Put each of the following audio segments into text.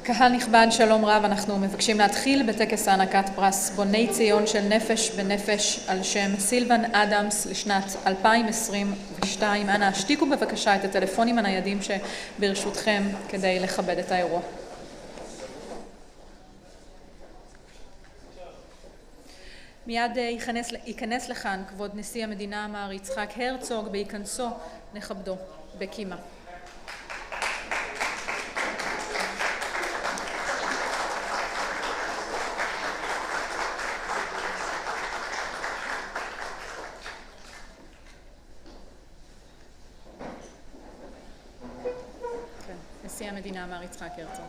קהל נכבד, שלום רב, אנחנו מבקשים להתחיל בטקס הענקת פרס בוני ציון של נפש בנפש על שם סילבן אדמס לשנת 2022. אנא השתיקו בבקשה את הטלפונים הניידים שברשותכם כדי לכבד את האירוע. מיד ייכנס לכאן כבוד נשיא המדינה מר יצחק הרצוג, בהיכנסו נכבדו בקימה. נשיא המדינה מר יצחק הרצוג.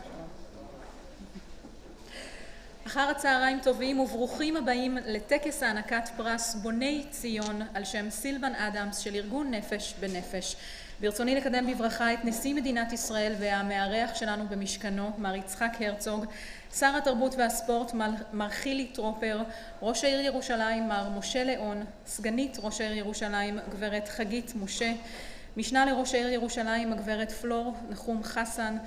אחר הצהריים טובים וברוכים הבאים לטקס הענקת פרס בוני ציון על שם סילבן אדמס של ארגון נפש בנפש. ברצוני לקדם בברכה את נשיא מדינת ישראל והמארח שלנו במשכנו מר יצחק הרצוג, שר התרבות והספורט מר חילי טרומפר, ראש העיר ירושלים מר משה ליאון, סגנית ראש העיר ירושלים גברת חגית משה, משנה לראש העיר ירושלים הגברת פלור נחום חסן,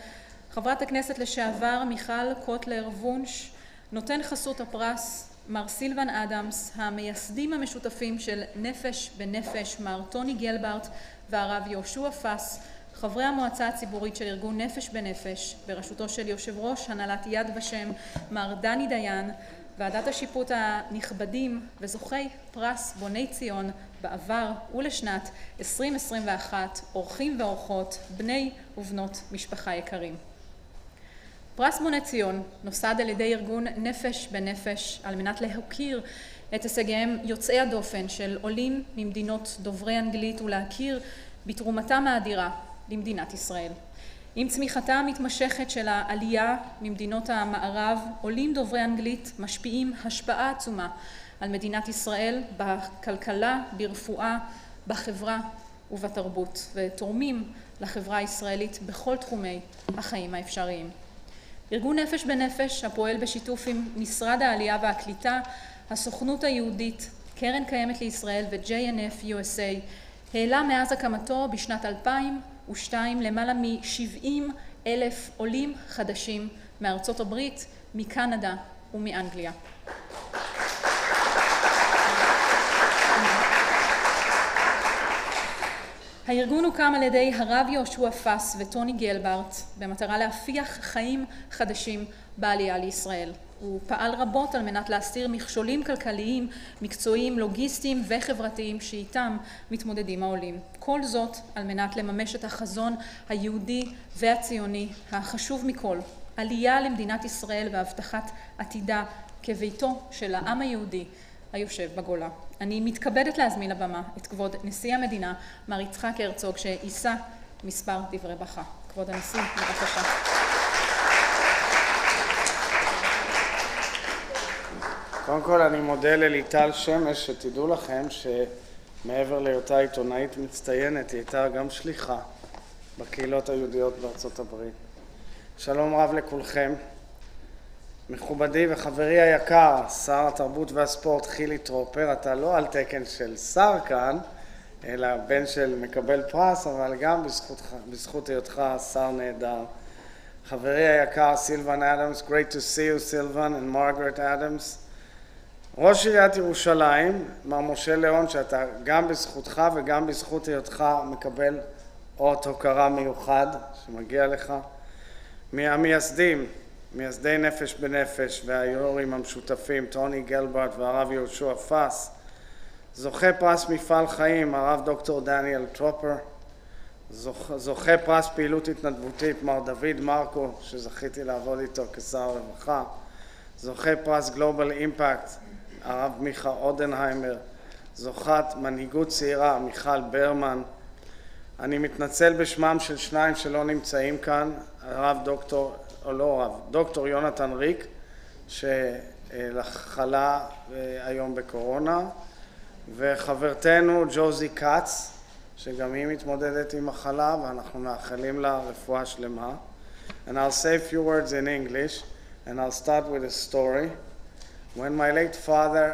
חברת הכנסת לשעבר מיכל קוטלר וונש, נותן חסות הפרס מר סילבן אדמס, המייסדים המשותפים של נפש בנפש מר טוני גלברט והרב יהושע פס, חברי המועצה הציבורית של ארגון נפש בנפש בראשותו של יושב ראש הנהלת יד ושם מר דני דיין, ועדת השיפוט הנכבדים וזוכי פרס בוני ציון בעבר ולשנת 2021, אורחים ואורחות, בני ובנות משפחה יקרים. פרס בוני ציון נוסד על ידי ארגון נפש בנפש על מנת להוקיר את הישגיהם יוצאי הדופן של עולים ממדינות דוברי אנגלית ולהכיר בתרומתם האדירה למדינת ישראל. עם צמיחתה המתמשכת של העלייה ממדינות המערב, עולים דוברי אנגלית משפיעים השפעה עצומה על מדינת ישראל בכלכלה, ברפואה, בחברה ובתרבות, ותורמים לחברה הישראלית בכל תחומי החיים האפשריים. ארגון נפש בנפש הפועל בשיתוף עם משרד העלייה והקליטה, הסוכנות היהודית, קרן קיימת לישראל ו-JNF USA העלה מאז הקמתו בשנת 2002 למעלה מ-70,000 עולים חדשים מארצות הברית, מקנדה ומאנגליה. הארגון הוקם על ידי הרב יהושע פס וטוני גלברט במטרה להפיח חיים חדשים בעלייה לישראל. הוא פעל רבות על מנת להסיר מכשולים כלכליים, מקצועיים, לוגיסטיים וחברתיים שאיתם מתמודדים העולים. כל זאת על מנת לממש את החזון היהודי והציוני החשוב מכל, עלייה למדינת ישראל והבטחת עתידה כביתו של העם היהודי היושב בגולה. אני מתכבדת להזמין לבמה את כבוד נשיא המדינה מר יצחק הרצוג שיישא מספר דברי ברכה. כבוד הנשיא, בבקשה. קודם כל אני מודה לליטל שמש, שתדעו לכם שמעבר להיותה עיתונאית מצטיינת, היא הייתה גם שליחה בקהילות היהודיות בארצות הברית. שלום רב לכולכם. מכובדי וחברי היקר, שר התרבות והספורט חילי טרומפר, אתה לא על תקן של שר כאן, אלא בן של מקבל פרס, אבל גם בזכות היותך שר נהדר. חברי היקר סילבן אדמס, great to see you Sylvan and Margaret Adams. ראש עיריית ירושלים, מר משה ליאון, שאתה גם בזכותך וגם בזכות היותך מקבל אות הוקרה מיוחד שמגיע לך. מייסדי נפש בנפש והיו"רים המשותפים טוני גלברט והרב יהושע פס, זוכה פרס מפעל חיים הרב דוקטור דניאל טרומפר, זוכה פרס פעילות התנדבותית מר דוד מרקו שזכיתי לעבוד איתו כשר הרווחה, זוכה פרס גלובל אימפקט הרב מיכה אודנהיימר, זוכת מנהיגות צעירה מיכל ברמן. אני מתנצל בשמם של שניים שלא נמצאים כאן, דוקטור יונתן ריק שחלה היום בקורונה, וחברתנו ג'וזי קאץ שגם היא מתמודדת עם מחלה ואנחנו מאחלים לה רפואה שלמה. And I'll say a few words in English and I'll start with a story. When my late father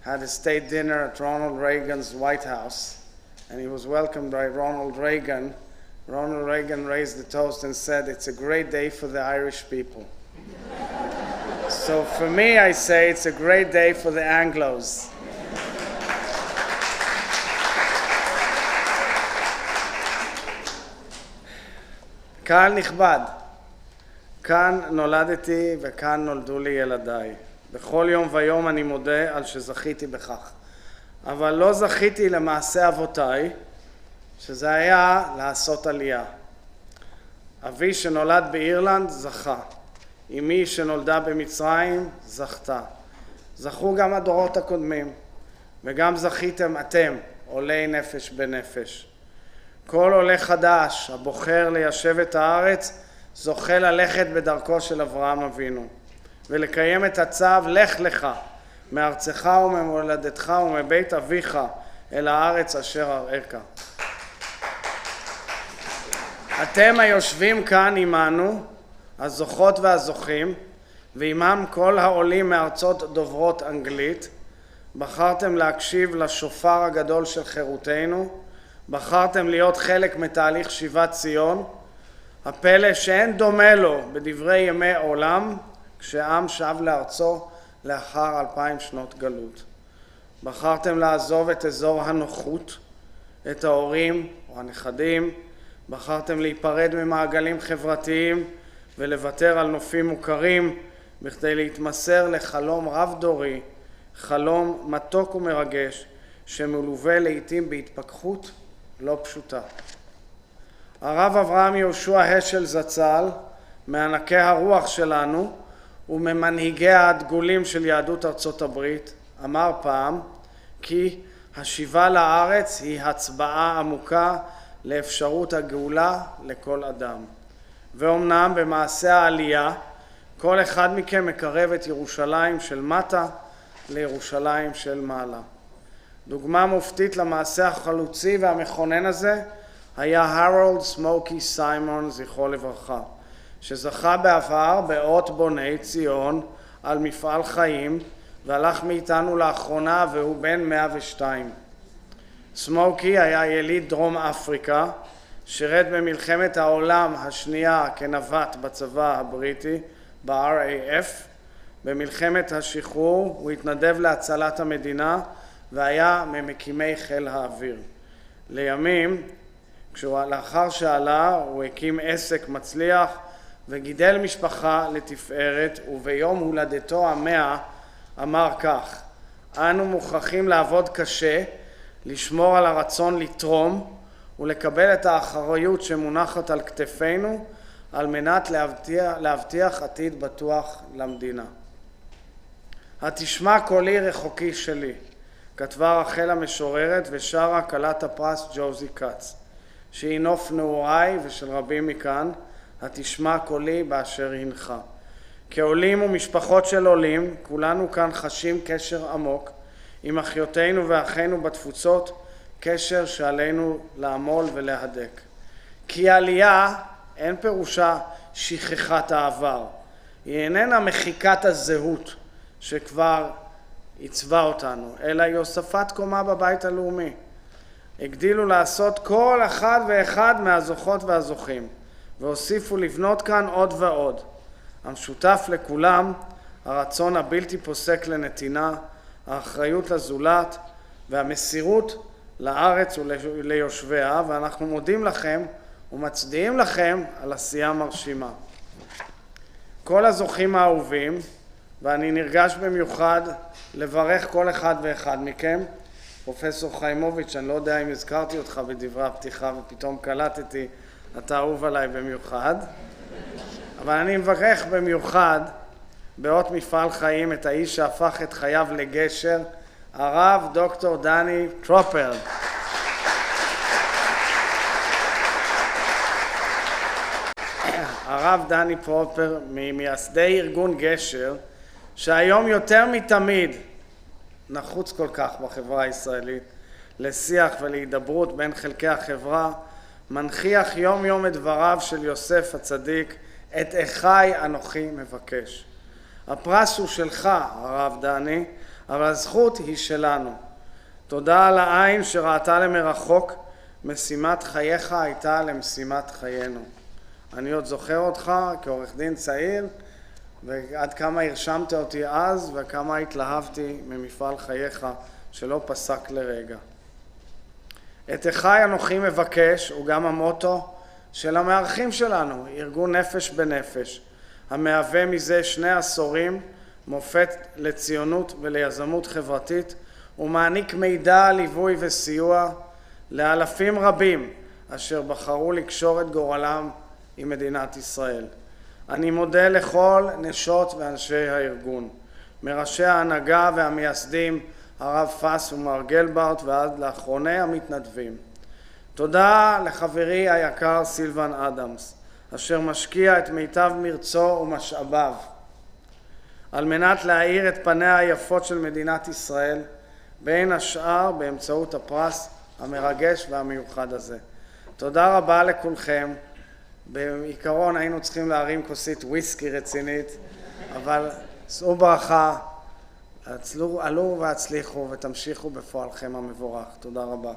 had a state dinner at Ronald Reagan's White House and he was welcomed by Ronald Reagan raised the toast and said, "It's a great day for the Irish people." So for me, I say it's a great day for the Anglos. קהל נכבד, כאן נולדתי וכאן נולדו לי ילדיי. בכל יום ויום אני מודה על שזכיתי בכך. אבל לא זכיתי למעשה אבותיי, שזה היה לעשות עלייה. אבי שנולד באירלנד זכה. אמי שנולדה במצרים זכתה. זכו גם הדורות הקודמים, וגם זכיתם אתם, עולי נפש בנפש. כל עולה חדש הבוחר ליישב את הארץ זוכה ללכת בדרכו של אברהם אבינו ולקיים את הצו לך לך מארצך וממולדתך ומבית אביך אל הארץ אשר אראך. אתם היושבים כאן עמנו, הזוכות והזוכים, ועמם כל העולים מארצות דוברות אנגלית, בחרתם להקשיב לשופר הגדול של חירותנו, בחרתם להיות חלק מתהליך שיבת ציון, הפלא שאין דומה לו בדברי ימי עולם, כשעם שב לארצו לאחר 2000 שנות גלות. בחרתם לעזוב את אזור הנוחות, את ההורים או הנכדים, בחרתם להיפרד ממעגלים חברתיים ולוותר על נופים מוכרים, בכדי להתמסר לחלום רב דורי, חלום מתוק ומרגש, שמלווה לעתים בהתפכחות לא פשוטה. הרב אברהם יהושע השל זצ"ל, מענקי הרוח שלנו וממנהיגי הדגולים של יהדות ארצות הברית, אמר פעם כי השיבה לארץ היא הצבעה עמוקה לאפשרות הגאולה לכל אדם. ואומנם במעשה העלייה, כל אחד מכם מקרב את ירושלים של מטה לירושלים של מעלה. דוגמה מופתית למעשה החלוצי והמכונן הזה היה הרולד סמוקי סיימון, זכרו לברכה, שזכה בעבר באות בוני ציון על מפעל חיים והלך מאיתנו לאחרונה והוא בן 102. סמוקי היה יליד דרום אפריקה, שירת במלחמת העולם השנייה כנווט בצבא הבריטי ב-RAF. במלחמת השחרור הוא התנדב להצלת המדינה והיה ממקימי חיל האוויר. לימים, לאחר שעלה, הוא הקים עסק מצליח וגידל משפחה לתפארת, וביום הולדתו 100 אמר כך: אנו מוכרחים לעבוד קשה, לשמור על הרצון לתרום ולקבל את האחריות שמונחת על כתפינו על מנת להבטיח עתיד בטוח למדינה. התשמע קולי רחוקי שלי, כתבה רחל המשוררת ושרה כלת הפרס ג'וזי קאץ, שהיא נוף נעוריי ושל רבים מכאן, התשמע קולי באשר הנך. כעולים ומשפחות של עולים, כולנו כאן חשים קשר עמוק עם אחיותינו ואחינו בתפוצות, קשר שעלינו לעמול ולהדק. כי עלייה אין פירושה שכחת העבר, היא איננה מחיקת הזהות שכבר עיצבה אותנו, אלא היא הוספת קומה בבית הלאומי. הגדילו לעשות כל אחד ואחד מהזוכות והזוכים, והוסיפו לבנות כאן עוד ועוד. המשותף לכולם, הרצון הבלתי פוסק לנתינה, האחריות לזולת והמסירות לארץ וליושביה, ואנחנו מודים לכם ומצדיעים לכם על עשייה מרשימה. כל הזוכים האהובים, ואני נרגש במיוחד לברך כל אחד ואחד מכם. פרופסור חיימוביץ', אני לא יודע אם הזכרתי אותך בדברי הפתיחה ופתאום קלטתי, אתה אהוב עליי במיוחד. אבל אני מברך במיוחד באות מפעל חיים את האיש שהפך את חייו לגשר, הרב דוקטור דני טרומפר. הרב דני טרומפר ממייסדי ארגון גשר, שהיום יותר מתמיד נחוץ כל כך בחברה הישראלית לשיח ולהידברות בין חלקי החברה, מנחיח יום יום את דבריו של יוסף הצדיק, את אחי אנוכי מבקש. הפרס הוא שלך, הרב דני, אבל הזכות היא שלנו. תודה על העין שראתה למרחוק, משימת חייך הייתה למשימת חיינו. אני עוד זוכר אותך כעורך דין צעיר, ועד כמה הרשמת אותי אז וכמה התלהבתי ממפעל חייך שלא פסק לרגע. את אחי אנוכי מבקש הוא גם המוטו של המארחים שלנו, ארגון נפש בנפש, המהווה מזה 2 עשורים מופת לציונות וליזמות חברתית, ומעניק מידע, ליווי וסיוע לאלפים רבים אשר בחרו לקשור את גורלם עם מדינת ישראל. אני מודה לכל נשות ואנשי הארגון, מראשי ההנהגה והמייסדים הרב פס ומר גלברט ועד לאחרוני המתנדבים. תודה לחברי היקר סילבן אדמס, אשר משקיע את מיטב מרצו ומשאביו על מנת להאיר את פניה היפות של מדינת ישראל, בין השאר באמצעות הפרס המרגש והמיוחד הזה. תודה רבה לכולכם. בעיקרון היינו צריכים להרים כוסית וויסקי רצינית, אבל שאו ברכה, עלו והצליחו ותמשיכו בפועלכם המבורך. תודה רבה.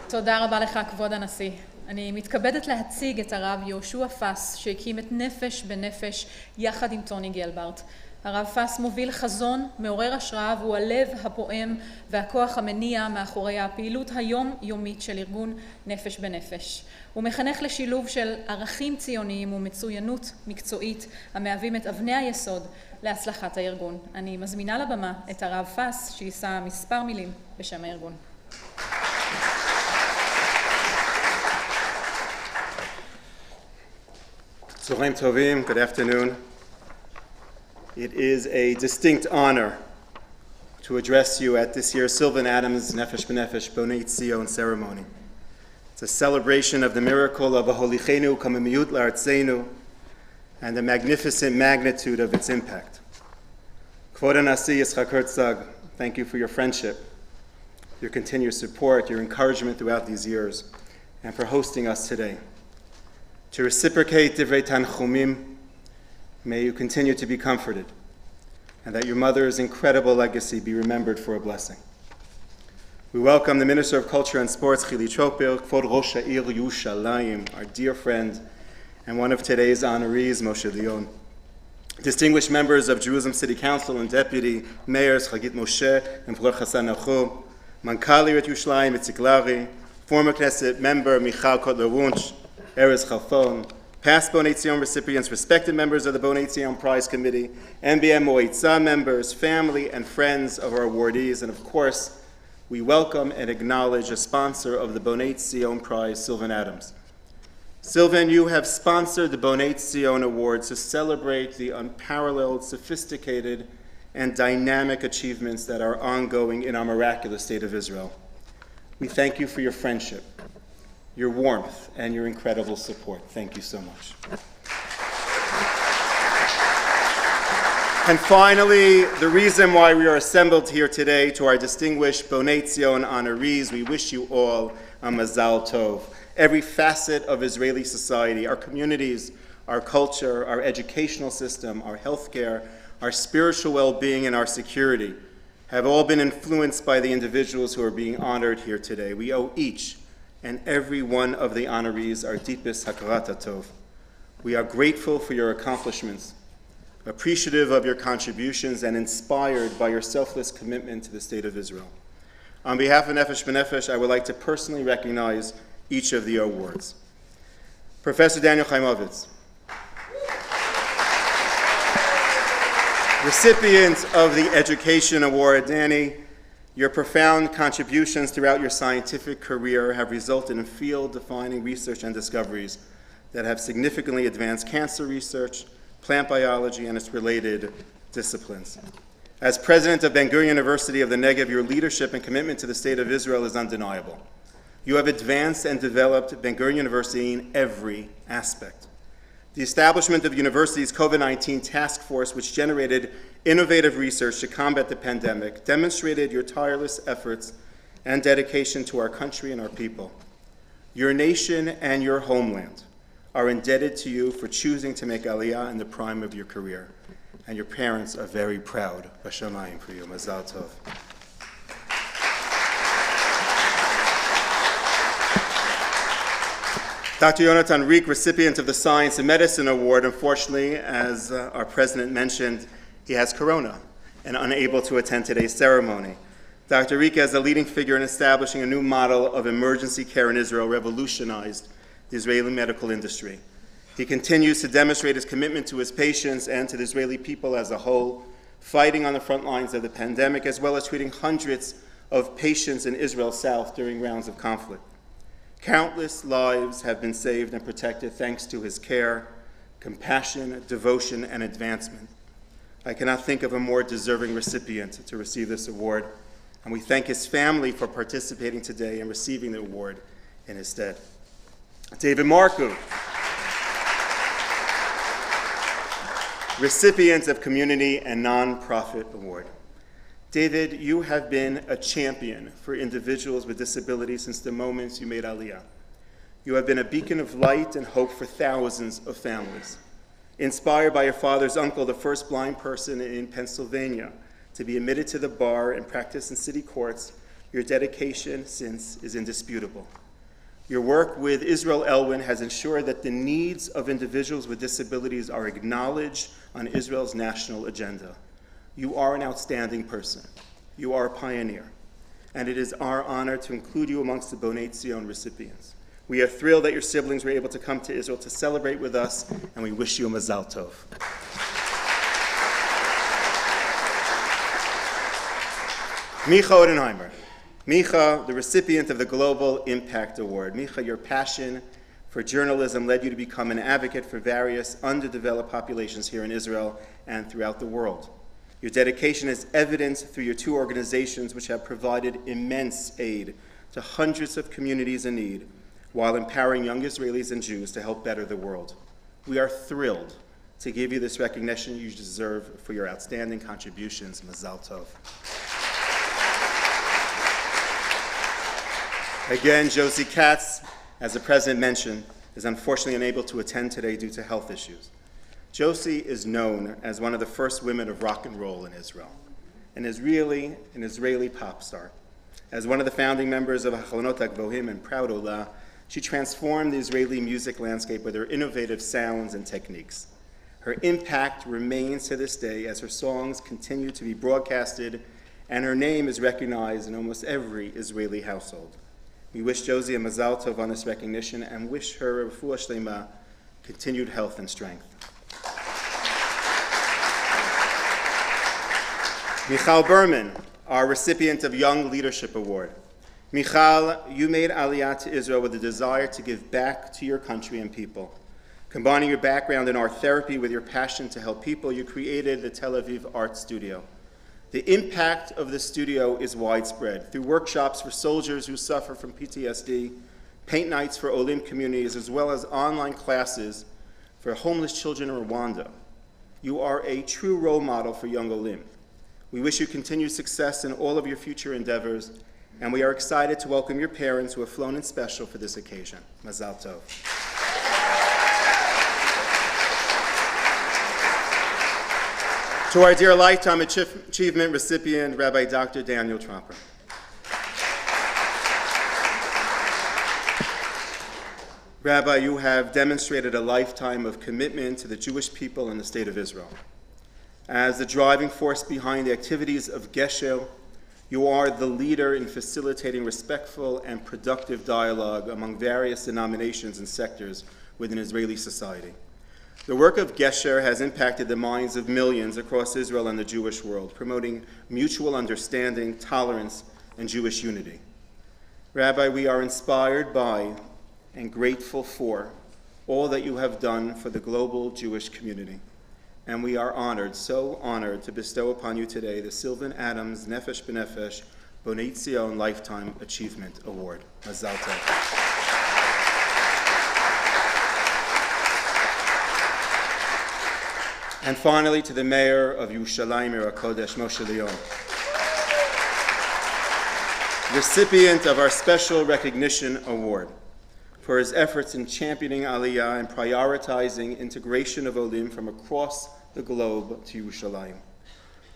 תודה רבה לך, כבוד הנשיא. אני מתכבדת להציג את הרב יהושע פס, שהקים את נפש בנפש יחד עם טוני גלברט. הרב פס מוביל חזון, מעורר השראה, והוא הלב הפועם והכוח המניע מאחורי הפעילות היום-יומית של ארגון נפש בנפש. הוא מחנך לשילוב של ערכים ציוניים ומצוינות מקצועית המהווים את אבני היסוד להצלחת הארגון. אני מזמינה לבמה את הרב פס שיישא מספר מילים בשם הארגון. Zoraim Tovim, good afternoon. It is a distinct honor to address you at this year's Sylvan Adams Nefesh B'Nefesh Bonei Tzion ceremony. It's a celebration of the miracle of Aholichenu Kamimiyut La'artzenu and the magnificent magnitude of its impact. Kvod HaNassi Yitzchak Herzog, thank you for your friendship, your continued support, your encouragement throughout these years, and for hosting us today. To reciprocate Divrei Tanchumim, may you continue to be comforted, and that your mother's incredible legacy be remembered for a blessing. We welcome the Minister of Culture and Sports, Tromper, Kvod Rosh Ha'ir Yerushalayim, our dear friend, and one of today's honorees, Moshe Leon. Distinguished members of Jerusalem City Council and Deputy Mayors, Chagit Moshe and Flor Chassan Nachu, Mankali Yerushalayim, Itzik Lari, former Knesset member Michal Kotler-Wunsch, Erez Chalfon, past Bonei Tzion recipients, respected members of the Bonei Tzion Prize Committee, NBM Moitza members, family and friends of our awardees, and of course, we welcome and acknowledge a sponsor of the Bonei Tzion Prize, Sylvan Adams. Sylvan, you have sponsored the Bonei Tzion Awards to celebrate the unparalleled, sophisticated, and dynamic achievements that are ongoing in our miraculous state of Israel. We thank you for your friendship, your warmth, and your incredible support. Thank you so much. And finally, the reason why we are assembled here today, to our distinguished Bonei Tzion honorees, we wish you all a Mazal Tov. Every facet of Israeli society, our communities, our culture, our educational system, our healthcare, our spiritual well-being, and our security have all been influenced by the individuals who are being honored here today. We owe each and every one of the honorees our deepest hakarat hatov. We are grateful for your accomplishments, appreciative of your contributions, and inspired by your selfless commitment to the state of Israel. On behalf of Nefesh B'Nefesh, I would like to personally recognize each of the awards. Professor Daniel Chaimovitz, recipient of the Education Award. Danny, your profound contributions throughout your scientific career have resulted in field-defining research and discoveries that have significantly advanced cancer research, plant biology, and its related disciplines. As president of Ben-Gurion University of the Negev, your leadership and commitment to the state of Israel is undeniable. You have advanced and developed Ben-Gurion University in every aspect. The establishment of the university's COVID-19 task force, which generated innovative research to combat the pandemic, demonstrated your tireless efforts and dedication to our country and our people. Your nation and your homeland are indebted to you for choosing to make Aliyah in the prime of your career, and your parents are very proud. Bashamayim for you. Mazal Tov. Dr. Jonathan Riek, recipient of the Science and Medicine Award, unfortunately, as our president mentioned, he has corona and unable to attend today's ceremony. Dr. Riek, as a leading figure in establishing a new model of emergency care in Israel, revolutionized the Israeli medical industry. He continues to demonstrate his commitment to his patients and to the Israeli people as a whole, fighting on the front lines of the pandemic, as well as treating hundreds of patients in Israel's south during rounds of conflict. Countless lives have been saved and protected thanks to his care, compassion, devotion, and advancement. I cannot think of a more deserving recipient to receive this award, and we thank his family for participating today and receiving the award in his stead. David Marku, recipient of Community and Nonprofit Award. David, you have been a champion for individuals with disabilities since the moment you made Aliyah. You have been a beacon of light and hope for thousands of families. Inspired by your father's uncle, the first blind person in Pennsylvania to be admitted to the bar and practice in city courts, your dedication since is indisputable. Your work with Israel Elwin has ensured that the needs of individuals with disabilities are acknowledged on Israel's national agenda. You are an outstanding person. You are a pioneer. And it is our honor to include you amongst the Bonei recipients. We are thrilled that your siblings were able to come to Israel to celebrate with us, and we wish you a mazal tov. Micha Odenheimer. Micha, the recipient of the Global Impact Award. Micha, your passion for journalism led you to become an advocate for various underdeveloped populations here in Israel and throughout the world. Your dedication is evidenced through your two organizations, which have provided immense aid to hundreds of communities in need while empowering young Israelis and Jews to help better the world. We are thrilled to give you this recognition you deserve for your outstanding contributions. Mazal tov. Again, Josie Katz, as the president mentioned, is unfortunately unable to attend today due to health issues. Josie is known as one of the first women of rock and roll in Israel, and is really an Israeli pop star. As one of the founding members of Achronot HaGvohim and Proud Olah, she transformed the Israeli music landscape with her innovative sounds and techniques. Her impact remains to this day as her songs continue to be broadcasted, and her name is recognized in almost every Israeli household. We wish Josie a mazal tov on this recognition and wish her a refuah shlema, continued health and strength. Michal Berman, our recipient of Young Leadership Award. Michal, you made Aliyah to Israel with a desire to give back to your country and people. Combining your background in art therapy with your passion to help people, you created the Tel Aviv Art Studio. The impact of the studio is widespread, through workshops for soldiers who suffer from PTSD, paint nights for Olim communities, as well as online classes for homeless children in Rwanda. You are a true role model for young Olim. We wish you continued success in all of your future endeavors, and we are excited to welcome your parents who have flown in special for this occasion. Mazal tov. To our dear Lifetime Achievement recipient, Rabbi Dr. Daniel Tromper. Rabbi, you have demonstrated a lifetime of commitment to the Jewish people and the state of Israel. As the driving force behind the activities of Gesher, you are the leader in facilitating respectful and productive dialogue among various denominations and sectors within Israeli society. The work of Gesher has impacted the minds of millions across Israel and the Jewish world, promoting mutual understanding, tolerance, and Jewish unity. Rabbi, we are inspired by and grateful for all that you have done for the global Jewish community. And we are honored, so honored, to bestow upon you today the Sylvan Adams Nefesh B'Nefesh Bonei Tzion Lifetime Achievement Award. Mazal tov. And finally, to the mayor of Yerushalayim Ir HaKodesh, Moshe Leon, recipient of our Special Recognition Award for his efforts in championing Aliyah and prioritizing integration of Olim from across the globe to Yerushalayim.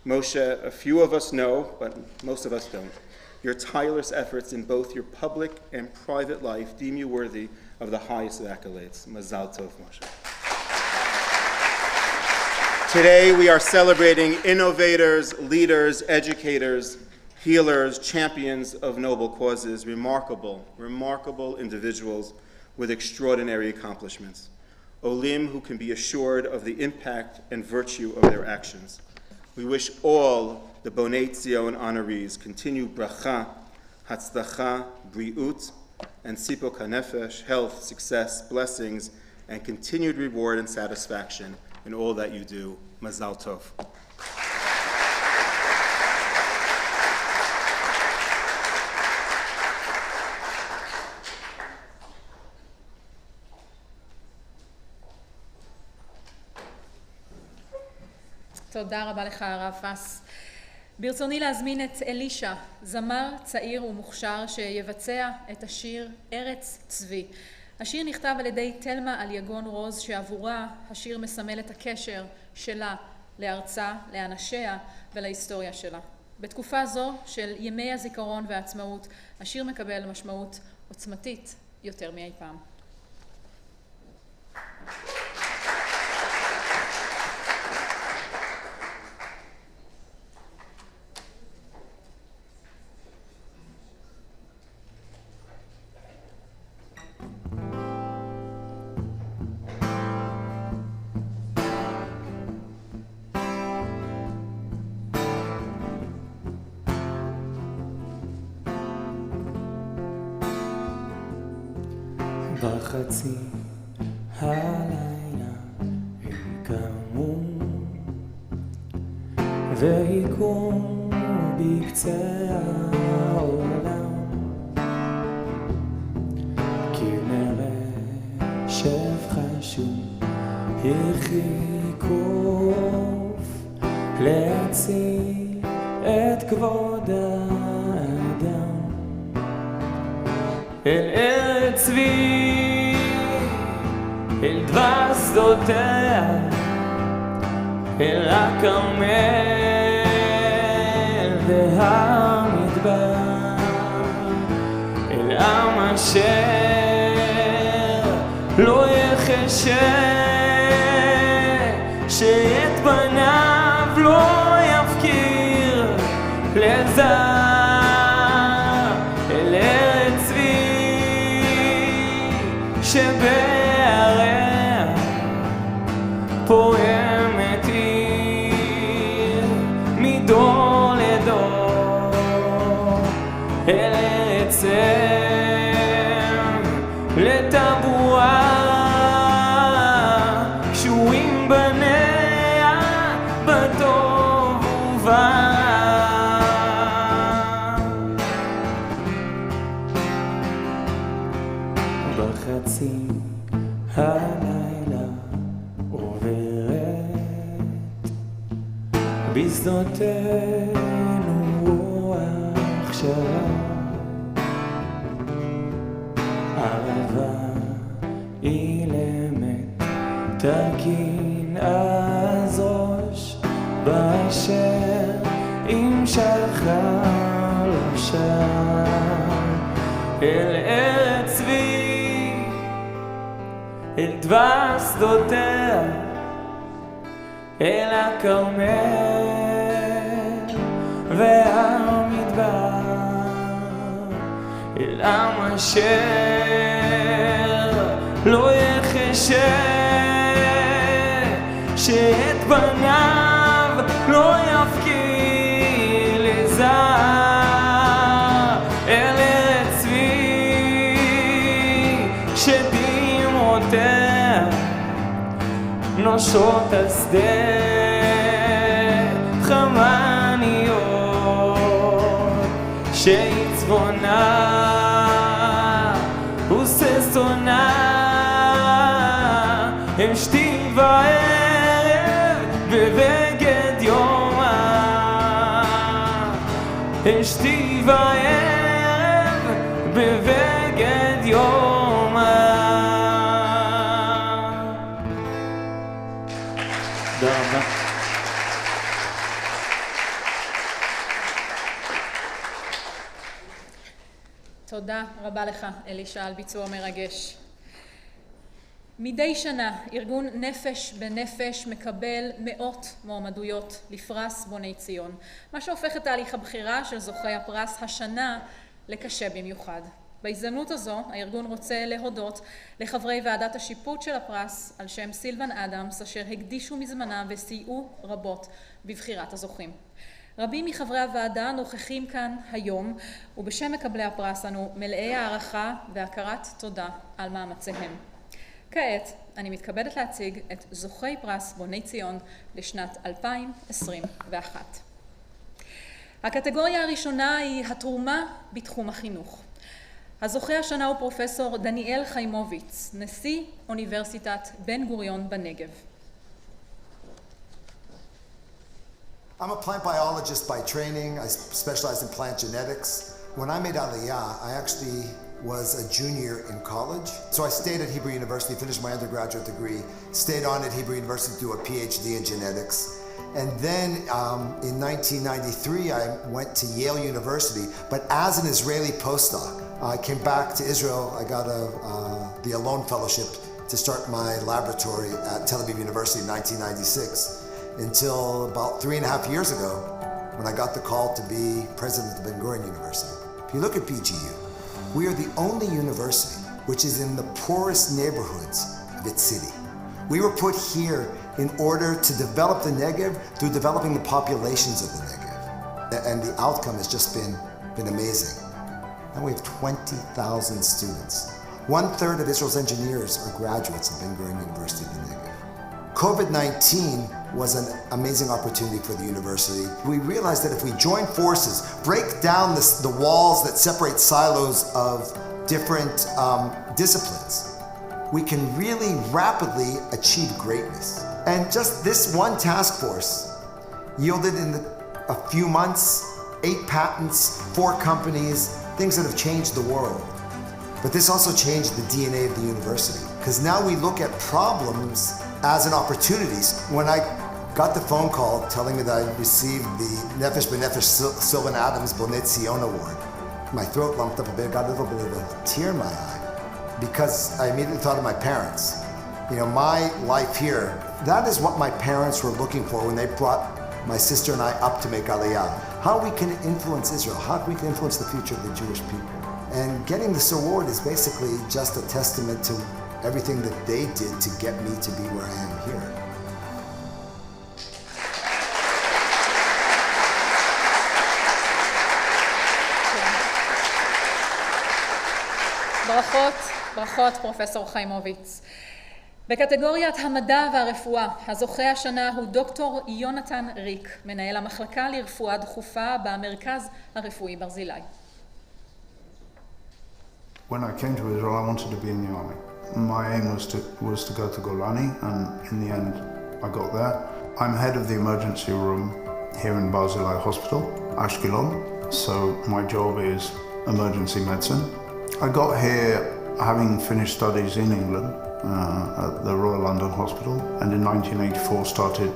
Moshe, a few of us know, but most of us don't, Your tireless efforts in both your public and private life deem you worthy of the highest of accolades. Mazal Tov, Moshe. Today we are celebrating innovators, leaders, educators, healers, champions of noble causes, remarkable individuals with extraordinary accomplishments. Olim who can be assured of the impact and virtue of their actions. We wish all the Bonei Tzion honorees continued bracha, hatzlacha, briut, and sipok hanefesh, health, success, blessings, and continued reward and satisfaction in all that you do. Mazal Tov. תודה רבה לך הרב פס. ברצוני להזמין את אלישע, זמר צעיר ומוכשר שיבצע את השיר ארץ צבי. השיר נכתב על ידי תלמה על יגון רוז, שעבורה השיר מסמל את הקשר שלה לארצה, לאנשיה ולהיסטוריה שלה. בתקופה זו של ימי הזיכרון והעצמאות, השיר מקבל משמעות עוצמתית יותר מאי פעם. בחצי הלילה הם קמו והיכו בקצה העולם כנרשב חשוב הרחיקוף להציל את כבוד האדם אל ארץ צבי אל דבש שדותיה, אל הכרמל והמדבר, אל עם אשר לא יחשה, שאת בניו לא יפקיר לזר, אל ארץ צבי שבעריה פועמת עיר מדור לדור, אל ארץ לטבועה קשורים בניה בטוב וברע. בחצי הלילה עוברת בשדותינו רוח שלה, ערבה אילמת תקין אז ראש באשר אם שחר ראשה, אל ארץ צבי אל דבש שדותיה, אל הכרמל והמדבר, אל עם אשר לא יחשה, שאת בניו לא יפקיר לזר, אל ארץ צבי שדמעותיה נושות על שדה חמניות, שעצבונה וששונה הם שתי וערב בבגד יומה, הם שתי וערב בבגד יומה. תודה רבה. רבה לך, אלישע, על ביצוע מרגש. מדי שנה ארגון נפש בנפש מקבל מאות מועמדויות לפרס בוני ציון, מה שהופך את תהליך הבחירה של זוכי הפרס השנה לקשה במיוחד. בהזדמנות הזו הארגון רוצה להודות לחברי ועדת השיפוט של הפרס על שם סילבן אדמס, אשר הקדישו מזמנם וסייעו רבות בבחירת הזוכים. רבים מחברי הוועדה נוכחים כאן היום, ובשם מקבלי הפרס אנו מלאי הערכה והכרת תודה על מאמציהם. כעת אני מתכבדת להציג את זוכי פרס בוני ציון לשנת 2021. הקטגוריה הראשונה היא התרומה בתחום החינוך. הזוכה השנה הוא פרופסור דניאל חיימוביץ, נשיא אוניברסיטת בן גוריון בנגב. I'm a plant biologist by training. I specialize in plant genetics. When I made Aliyah, I actually was a junior in college. So I stayed at Hebrew University, finished my undergraduate degree, stayed on at Hebrew University to do a PhD in genetics. And then in 1993, I went to Yale University, but as an Israeli postdoc. I came back to Israel. I got the Alon Fellowship to start my laboratory at Tel Aviv University in 1996. Until about 3.5 years ago, when I got the call to be president of Ben Gurion University. If you look at BGU, we are the only university which is in the poorest neighborhoods of its city. We were put here in order to develop the Negev through developing the populations of the Negev. And the outcome has just been amazing. And we have 20,000 students. 1/3 of Israel's engineers are graduates of Ben Gurion University of the Negev. COVID-19 was an amazing opportunity for the university. We realized that if we join forces, break down the walls that separate silos of different disciplines, we can really rapidly achieve greatness. And just this one task force yielded in a few months 8 patents, 4 companies, things that have changed the world. But this also changed the DNA of the university, because now we look at problems as an opportunities. When I got the phone call telling me that I received the Nefesh b'Nefesh Sylvan Adams Bonei Tzion Award, my throat lumped up a bit, got a little bit of a tear in my eye, because I immediately thought of my parents. You know, my life here, that is what my parents were looking for when they brought my sister and I up to make Aliyah. How we can influence Israel, how we can influence the future of the Jewish people. And getting this award is basically just a testament to everything that they did to get me to be where I am here. ברכות פרופסור חיימוביץ. בקטגוריית המדע והרפואה, הזוכה השנה הוא דוקטור יונתן ריק, מנהל המחלקה לרפואה דחופה במרכז הרפואי ברזילי. When I came to Israel, I wanted to be in the army. My aim was to go to Golani, and in the end, I got there. I'm head of the emergency room here in Barzilai Hospital, Ashkelon. So my job is emergency medicine. I got here having finished studies in England at the Royal London Hospital, and in 1984 started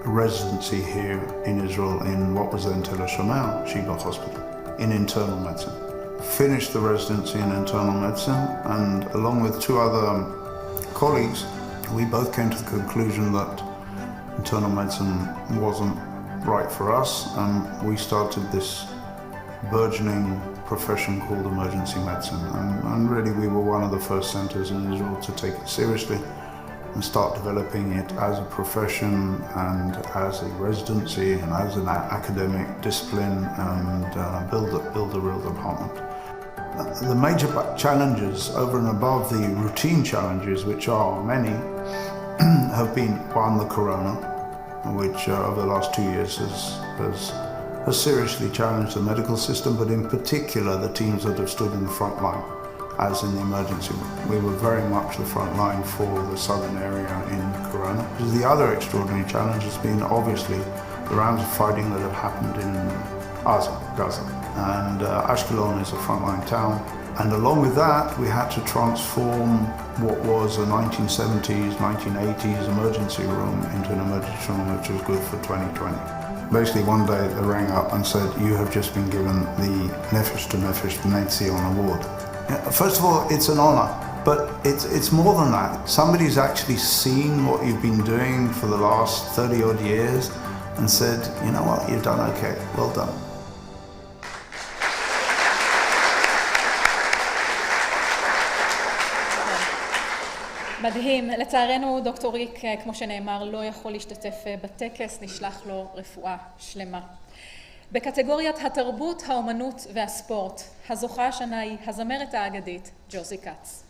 a residency here in Israel in what was then Tel Aviv Sheba Hospital in internal medicine. Finished the residency in internal medicine, and along with 2 other colleagues, we both came to the conclusion that internal medicine wasn't right for us, and we started this burgeoning profession called emergency medicine. And really we were one of the first centers in Israel to take it seriously and start developing it as a profession and as a residency and as an academic discipline, and build a real department. The major challenges over and above the routine challenges, which are many, have been, one, the corona, which over the last 2 years has seriously challenged the medical system, but in particular the teams that have stood in the front line, as in the emergency room. We were very much the front line for the southern area in corona. The other extraordinary challenge has been obviously the rounds of fighting that have happened in Gaza. And Ashkelon is a frontline town. And along with that, we had to transform what was a 1970s, 1980s emergency room into an emergency room which was good for 2020. Basically, one day they rang up and said, "You have just been given the Nefesh to Nefesh Bonei Tzion Award." First of all, it's an honor, but it's more than that. Somebody's actually seen what you've been doing for the last 30 odd years and said, you know what, you've done okay, well done. מדהים. לצערנו דוקטור ריק, כמו שנאמר, לא יכול להשתתף בטקס, נשלח לו רפואה שלמה. בקטגוריית התרבות, האומנות והספורט, הזוכה השנה היא הזמרת האגדית ג'וזי קאץ.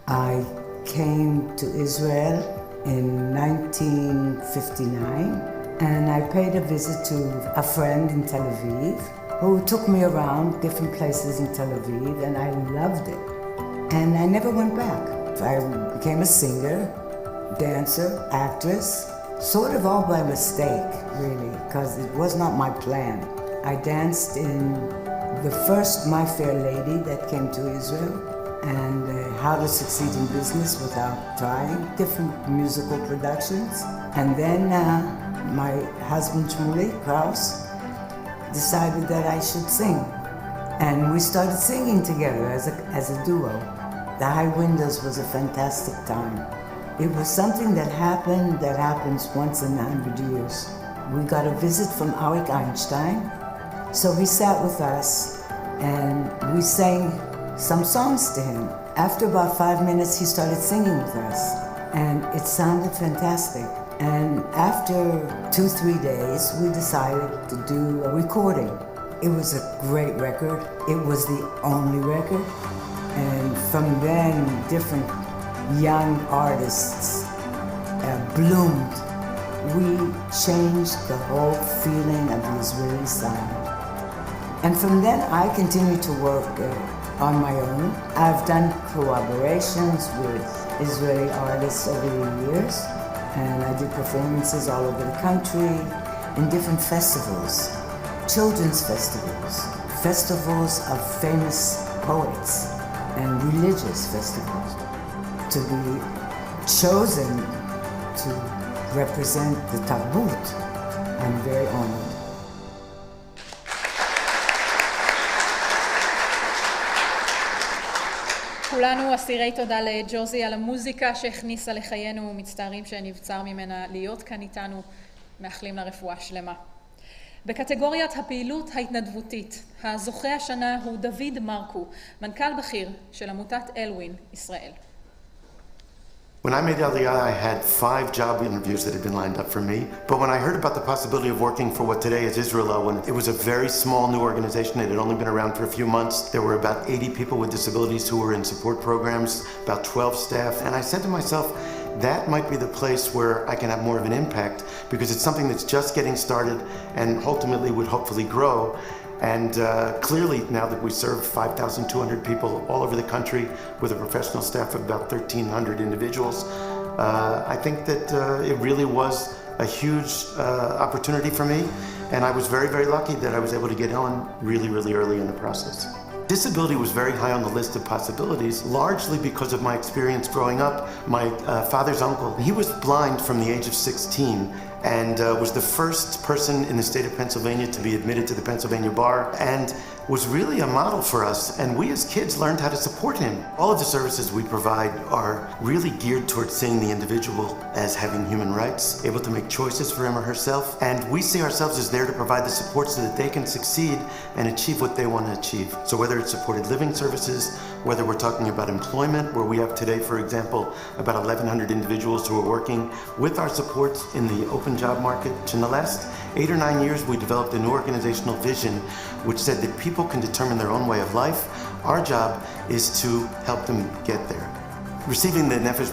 I came to Israel in 1959 and I paid a visit to a friend in Tel Aviv who took me around different places in Tel Aviv and I loved it. And I never went back. I became a singer, dancer, actress, sort of all by mistake, really, because it was not my plan. I danced in the first My Fair Lady that came to Israel and How to Succeed in Business Without Trying, different musical productions. And then my husband, Shmuley Kraus, decided that I should sing. And we started singing together as a duo. The High Windows was a fantastic time. It was something that happens once in 100 years. We got a visit from Arik Einstein, so he sat with us and we sang some songs to him. After about 5 minutes, he started singing with us and it sounded fantastic. And after 2-3 days, we decided to do a recording. It was a great record. It was the only record. And from then, different young artists bloomed. We changed the whole feeling of the Israeli sound. And from then, I continued to work on my own. I've done collaborations with Israeli artists over the years, and I did performances all over the country in different festivals, children's festivals, festivals of famous poets, and religious festivals. To be chosen to represent the Tarbut, I'm very honored. כולנו אסירי תודה לג'וזי על המוזיקה שהכניסה לחיינו, מצטערים שנבצר ממנה להיות כאן איתנו, מאחלים לה רפואה שלמה. בקטגוריית הפעילות ההתנדבותית, הזוכה השנה הוא דוד מרקו, מנכ"ל בכיר של עמותת אלווין, ישראל. When I made Aliyah, I had 5 job interviews that had been lined up for me. But when I heard about the possibility of working for what today is Israel, when it was a very small new organization, it had only been around for a few months. There were about 80 people with disabilities who were in support programs, about 12 staff. And I said to myself, that might be the place where I can have more of an impact because it's something that's just getting started and ultimately would hopefully grow. And clearly, now that we serve 5,200 people all over the country with a professional staff of about 1,300 individuals, I think that it really was a huge opportunity for me. And I was very, very lucky that I was able to get on really, really early in the process. Disability was very high on the list of possibilities, largely because of my experience growing up. My father's uncle, he was blind from the age of 16 and was the first person in the state of Pennsylvania to be admitted to the Pennsylvania bar and was really a model for us. And we as kids learned how to support him. All of the services we provide are really geared towards seeing the individual as having human rights, able to make choices for him or herself. And we see ourselves as there to provide the support so that they can succeed and achieve what they want to achieve. So whether it's supported living services, whether we're talking about employment, where we have today, for example, about 1,100 individuals who are working with our supports in the open job market. In the last 8 or 9 years, we developed a new organizational vision which said that people can determine their own way of life. Our job is to help them get there. Receiving the Nefesh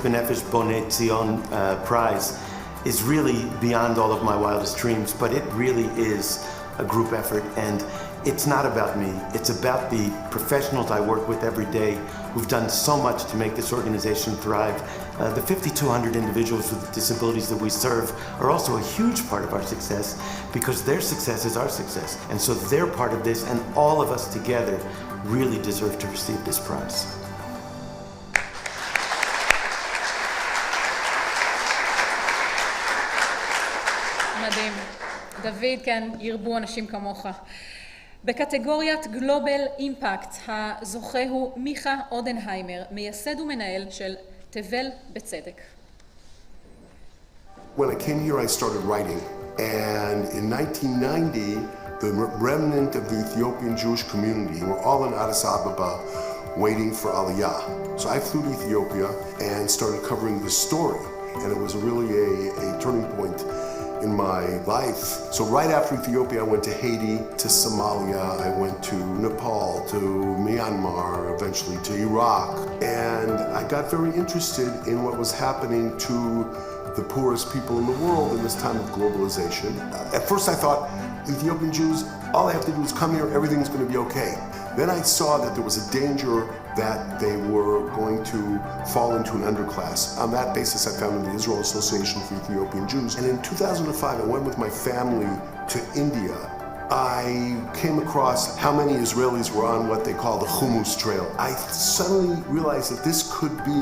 Bonei prize is really beyond all of my wildest dreams, but it really is a group effort, and it's not about me. It's about the professionals I work with every day who've done so much to make this organization thrive. The 5,200 individuals with disabilities that we serve are also a huge part of our success because their success is our success. And so they're part of this, and all of us together really deserve to receive this prize. מדהים. דוד, כן, ירבו אנשים כמוך. בקטגוריית גלובל אימפקט, הזוכה הוא מיכה אודנהיימר, מייסד ומנהל של תבל בצדק. When I came here, I started writing, and in 1990, the remnant of the Ethiopian Jewish community were all in Addis Ababa waiting for Aliyah. So I flew to Ethiopia and started covering this story, and it was really a turning point in my life. So right after Ethiopia, I went to Haiti, to Somalia, I went to Nepal, to Myanmar, eventually to Iraq, and I got very interested in what was happening to the poorest people in the world in this time of globalization. At first I thought, Ethiopian Jews, all they have to do is come here, everything's going to be okay. Then I saw that there was a danger that they were going to fall into an underclass. On that basis, I founded the Israel Association for Ethiopian Jews. And in 2005, I went with my family to India. I came across how many Israelis were on what they call the Hummus Trail. I suddenly realized that this could be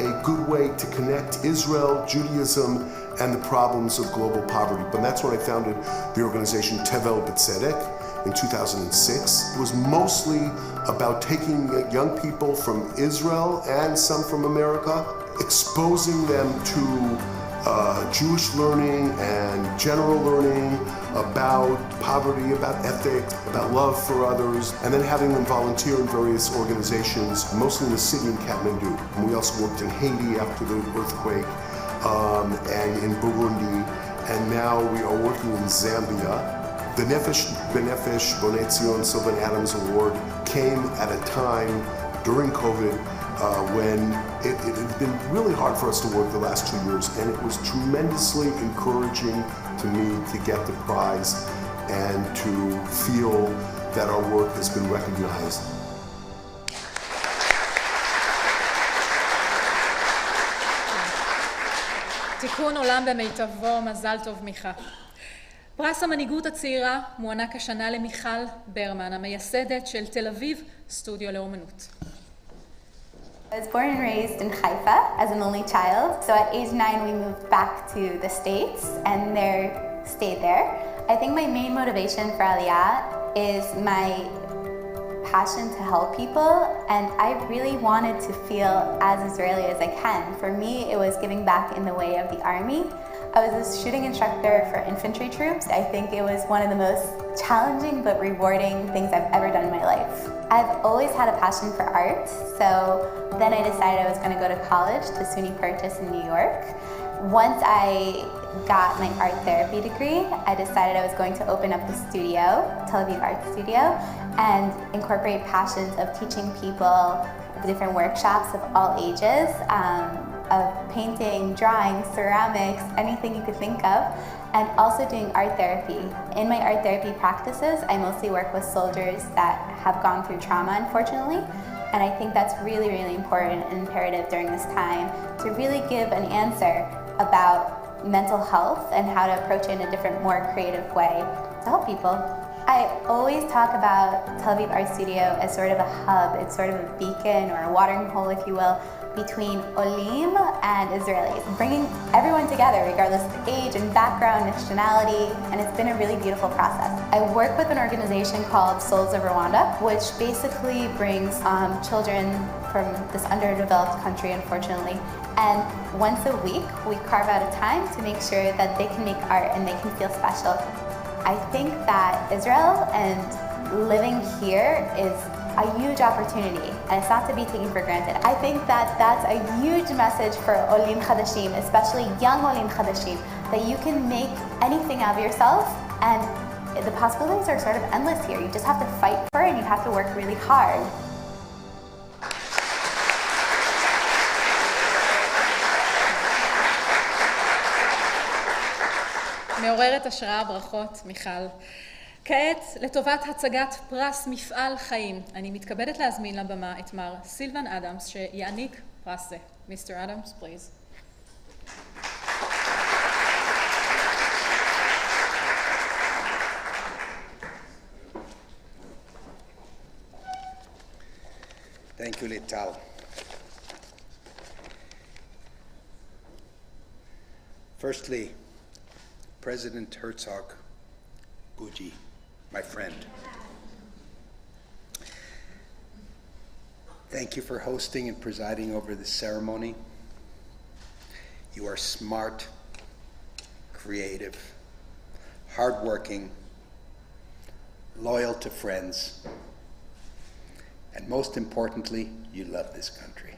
a good way to connect Israel, Judaism, and the problems of global poverty. But that's when I founded the organization Tevel B'Tzedek in 2006. It was mostly about taking young people from Israel and some from America, exposing them to Jewish learning and general learning about poverty, about ethics, about love for others, and then having them volunteer in various organizations, mostly in the city in Kathmandu. And we also worked in Haiti after the earthquake, and in Burundi, and now we are working in Zambia. The Nefesh Bonei Sylvan Adams Award came at a time during COVID when it had been really hard for us to work the last 2 years, and it was tremendously encouraging to me to get the prize and to feel that our work has been recognized. תיקון עולם במיטבו, מזל טוב מיכה. פרס המנהיגות הצעירה מוענק השנה למיכל ברמן, המייסדת של תל אביב סטודיו לאומנות. I was born and raised in Haifa as an only child. So at age 9, we moved back to the States and stayed there. I think my main motivation for Aliyah is my passion to help people, and I really wanted to feel as Israeli as I can. For me, it was giving back in the way of the army. I was a shooting instructor for infantry troops. I think it was one of the most challenging but rewarding things I've ever done in my life. I've always had a passion for art, so then I decided I was going to go to college to SUNY Purchase in New York. Once I got my art therapy degree, I decided I was going to open up the studio, Tel Aviv Art Studio, and incorporate passions of teaching people different workshops of all ages, of painting, drawing, ceramics, anything you could think of, and also doing art therapy. In my art therapy practices, I mostly work with soldiers that have gone through trauma, unfortunately, and I think that's really, really important and imperative during this time to really give an answer about mental health and how to approach it in a different, more creative way to help people. I always talk about Tel Aviv Art Studio as sort of a hub. It's sort of a beacon or a watering hole, if you will, between Olim and Israelis, bringing everyone together regardless of age and background, nationality, and it's been a really beautiful process. I work with an organization called Souls of Rwanda, which basically brings children from this underdeveloped country, unfortunately, and once a week we carve out a time to make sure that they can make art and they can feel special. I think that Israel and living here is a huge opportunity, and it's not to be taken for granted. I think that that's a huge message for Olim Chadashim, especially young Olim Chadashim, that you can make anything out of yourself, and the possibilities are sort of endless here. You just have to fight for it, and you have to work really hard. מעוררת השראה, ברכות, מיכל. כעת, לטובת הצגת פרס מפעל חיים, אני מתכבדת להזמין לבמה את מר סילבן אדמס, שיעניק פרס זה. Mr. Adams, please. Thank you, Lital. Firstly, President Herzog, Buji, my friend, Thank you for hosting and presiding over this ceremony. You are smart, creative, hardworking, loyal to friends, and most importantly, you love this country.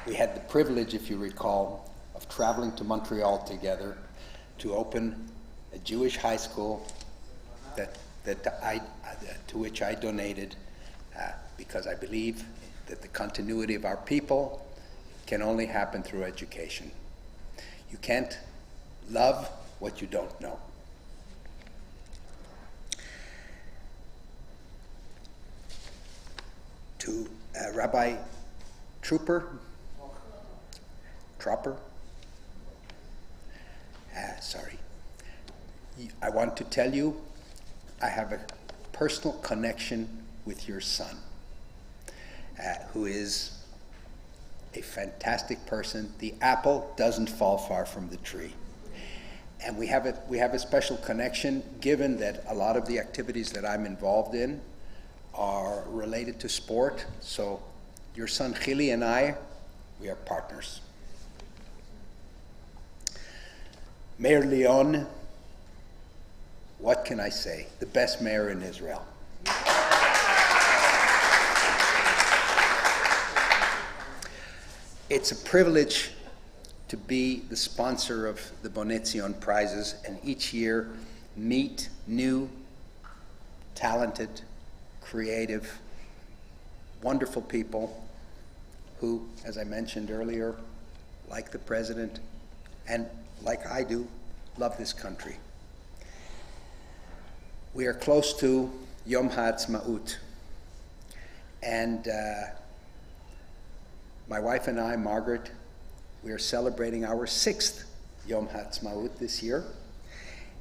We had the privilege, if you recall, of traveling to Montreal together to open a Jewish high school to which I donated because I believe that the continuity of our people can only happen through education. You can't love what you don't know. To Rabbi Tromper, I want to tell you, I have a personal connection with your son, who is a fantastic person. The apple doesn't fall far from the tree. And we have a special connection, given that a lot of the activities that I'm involved in are related to sport. So your son Chili and I, we are partners. Mayor Leon, what can I say? The best mayor in Israel. It's a privilege to be the sponsor of the Bonei prizes, and each year meet new, talented, creative, wonderful people who, as I mentioned earlier, like the president and like I do, love this country. We are close to Yom HaAtzmaut, and my wife and I, Margaret, we are celebrating our 6th Yom HaAtzmaut this year,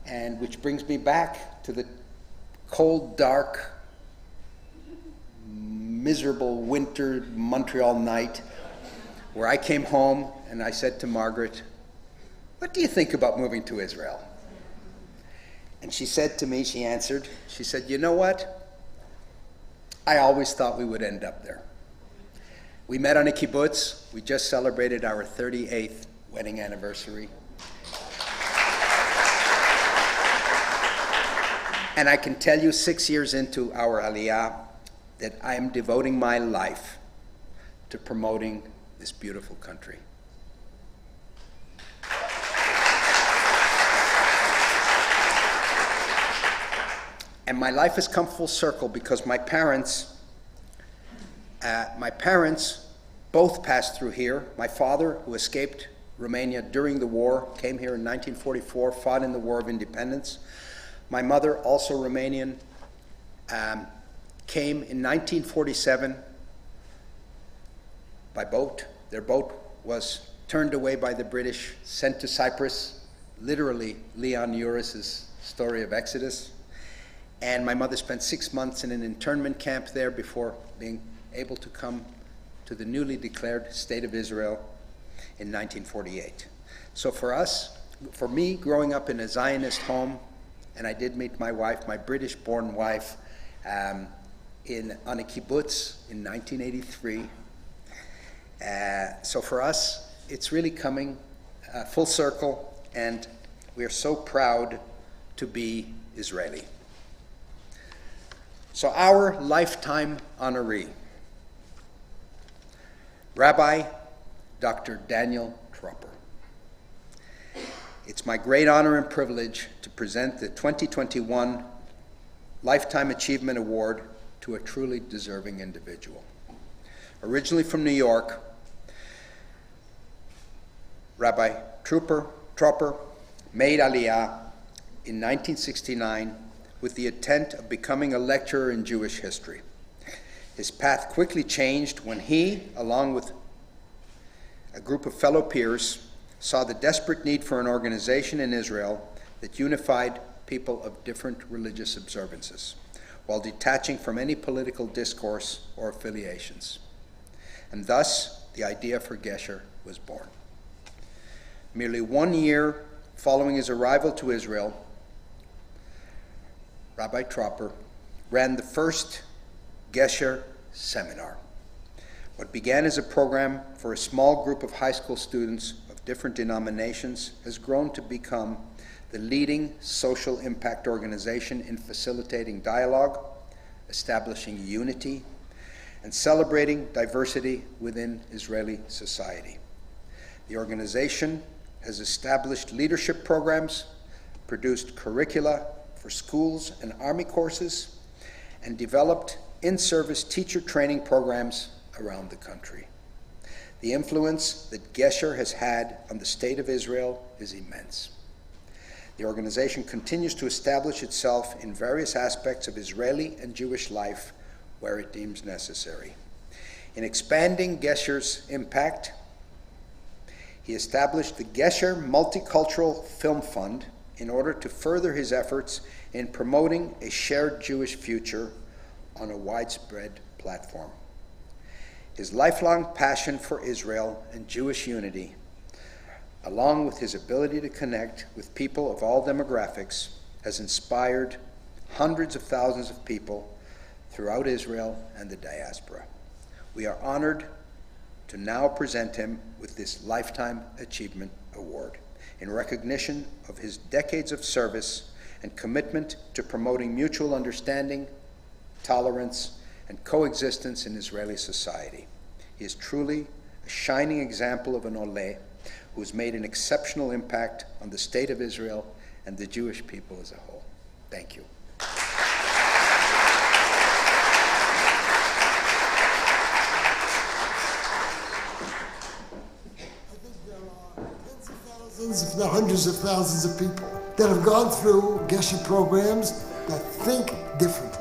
and which brings me back to the cold, dark, miserable winter Montreal night where I came home and I said to Margaret, "What do you think about moving to Israel?" And she said to me, she answered, she said, "You know what? I always thought we would end up there." We met on a kibbutz. We just celebrated our 38th wedding anniversary. And I can tell you, 6 years into our Aliyah, that I am devoting my life to promoting this beautiful country. And my life has come full circle because my parents both passed through here. My father, who escaped Romania during the war, came here in 1944, fought in the War of Independence. My mother, also Romanian, came in 1947 by boat. Their boat was turned away by the British, sent to Cyprus, literally Leon Uris's story of Exodus. And my mother spent 6 months in an internment camp there before being able to come to the newly declared State of Israel in 1948. So for me, growing up in a Zionist home, and I did meet my wife, my British-born wife, on a kibbutz in 1983. So for us, it's really coming full circle, and we are so proud to be Israeli. So our lifetime honoree, Rabbi Dr. Daniel Tromper. It's my great honor and privilege to present the 2021 Lifetime Achievement Award to a truly deserving individual. Originally from New York, Rabbi Tromper made Aliyah in 1969 with the intent of becoming a lecturer in Jewish history. His path quickly changed when he, along with a group of fellow peers, saw the desperate need for an organization in Israel that unified people of different religious observances, while detaching from any political discourse or affiliations. And thus, the idea for Gesher was born. Merely 1 year following his arrival to Israel, Rabbi Tromper, ran the first Gesher seminar. What began as a program for a small group of high school students of different denominations has grown to become the leading social impact organization in facilitating dialogue, establishing unity, and celebrating diversity within Israeli society. The organization has established leadership programs, produced curricula for schools and army courses, and developed in-service teacher training programs around the country. The influence that Gesher has had on the state of Israel is immense. The organization continues to establish itself in various aspects of Israeli and Jewish life where it deems necessary. In expanding Gesher's impact, he established the Gesher Multicultural Film Fund in order to further his efforts in promoting a shared Jewish future on a widespread platform. His lifelong passion for Israel and Jewish unity, along with his ability to connect with people of all demographics, has inspired hundreds of thousands of people throughout Israel and the diaspora. We are honored to now present him with this Lifetime Achievement Award in recognition of his decades of service and commitment to promoting mutual understanding, tolerance, and coexistence in Israeli society. He is truly a shining example of an Oleh who has made an exceptional impact on the state of Israel and the Jewish people as a whole. Thank you. If not hundreds of thousands of people that have gone through Gesher programs that think differently.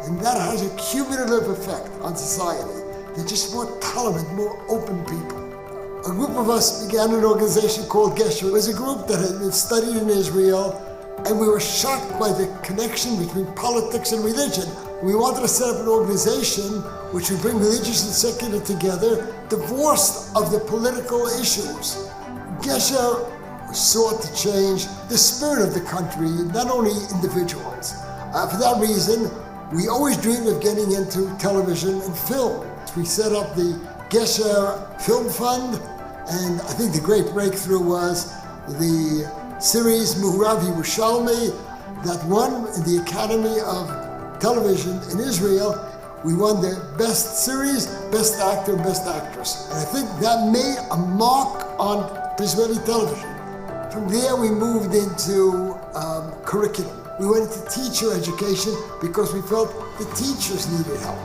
And that has a cumulative effect on society. They're just more tolerant, more open people. A group of us began an organization called Gesher. It was a group that had been studied in Israel, and we were shocked by the connection between politics and religion. We wanted to set up an organization which would bring religious and secular together, divorced of the political issues. Gesher sought to change the spirit of the country, not only individuals. For that reason, we always dreamed of getting into television and film. We set up the Gesher Film Fund, and I think the great breakthrough was the series Muhurav Yerushalmi that won in the Academy of Television in Israel. We won the best series, best actor, best actress. And I think that made a mark on Israeli television. From there we moved into curriculum. We went into teacher education because we felt the teachers needed help.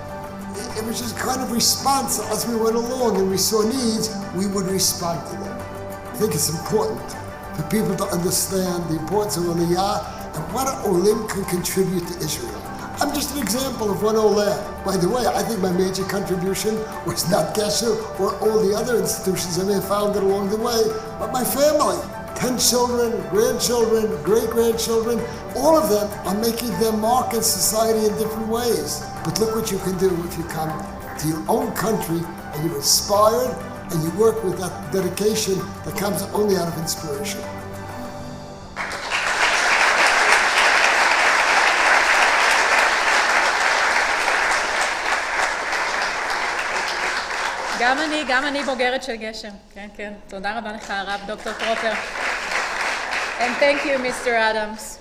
It was just kind of response as we went along, and we saw needs, we would respond to them. I think it's important for people to understand the importance of Aliyah and what an Olim can contribute to Israel. I'm just an example of one Oleh. By the way, I think my major contribution was not Gesher or all the other institutions I may have founded along the way, but my family. 10 children, grandchildren, great-grandchildren, all of them are making their mark in society in different ways. But look what you can do if you come to your own country and you're inspired and you work with that dedication that comes only out of inspiration. גם אני בוגרת של גשר. כן, כן. תודה רבה לך, הרב דוקטור טרופר. And thank you, Mr. Adams.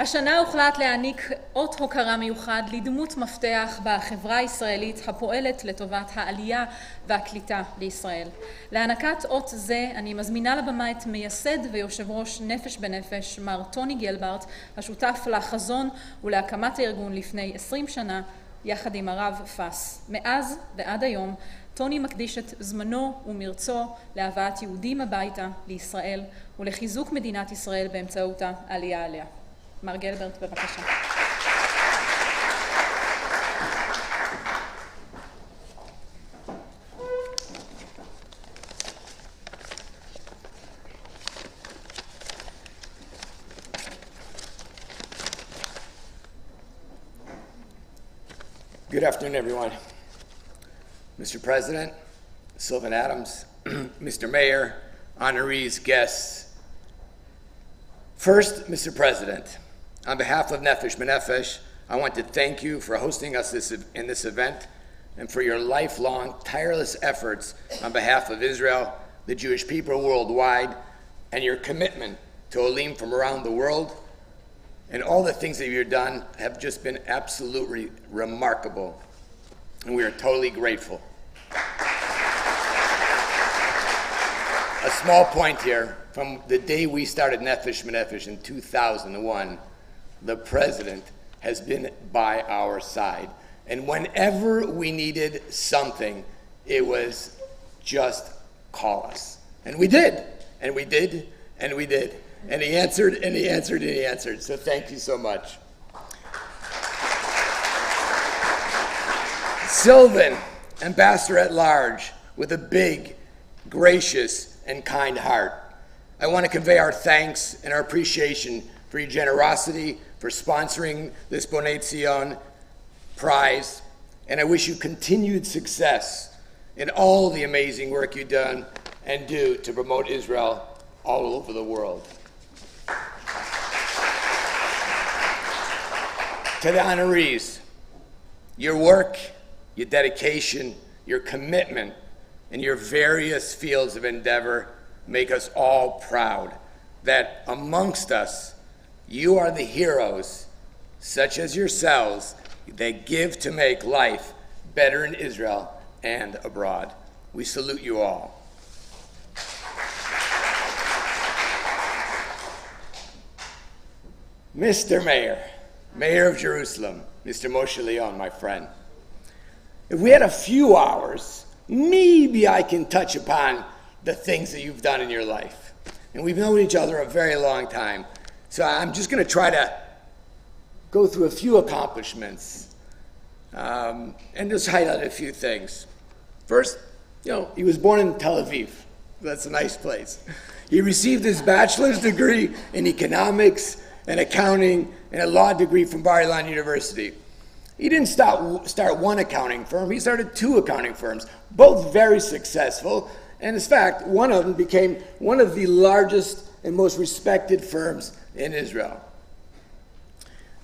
השנה הוחלט להעניק אות הוקרה מיוחד לדמות מפתח בחברה הישראלית הפועלת לטובת העלייה והקליטה לישראל. להענקת אות זה אני מזמינה לבמה את מייסד ויושב ראש נפש בנפש, מר טוני גלברט, השותף לחזון ולהקמת הארגון לפני 20 שנה, יחד עם הרב פס. מאז ועד היום, טוני מקדיש את זמנו ומרצו להבאת יהודים הביתה לישראל ולחיזוק מדינת ישראל באמצעות העלייה עליה. מר גלברט, בבקשה. Good afternoon, everyone. Mr. President, Sylvan Adams, Mr. Mayor, honorees, guests. First, Mr. President, On behalf of Nefesh B'Nefesh, I want to thank you for hosting us in this event and for your lifelong, tireless efforts on behalf of Israel, the Jewish people worldwide, and your commitment to Olim from around the world. And all the things that you've done have just been absolutely remarkable, and we are totally grateful. A small point here, from the day we started Nefesh B'Nefesh in 2001, the president has been by our side. And whenever we needed something, it was just call us. And we did, and we did, and we did. And he answered, and he answered, and he answered. So thank you so much. Sylvan, Ambassador at Large, with a big, gracious, and kind heart. I want to convey our thanks and our appreciation for your generosity, for sponsoring this Bonei Tzion prize, and I wish you continued success in all the amazing work you've done and do to promote Israel all over the world. To the honorees, your work, your dedication, your commitment, and your various fields of endeavor make us all proud that amongst us, you are the heroes, such as yourselves, that give to make life better in Israel and abroad. We salute you all. Mr. Mayor, Mayor of Jerusalem, Mr. Moshe Leon, my friend. If we had a few hours, maybe I can touch upon the things that you've done in your life. And we've known each other a very long time. So I'm just going to try to go through a few accomplishments and just highlight a few things. First, he was born in Tel Aviv. That's a nice place. He received his bachelor's degree in economics and accounting and a law degree from Bar-Ilan University. He didn't start one accounting firm, he started 2 accounting firms, both very successful. And in fact, one of them became one of the largest and most respected firms in Israel.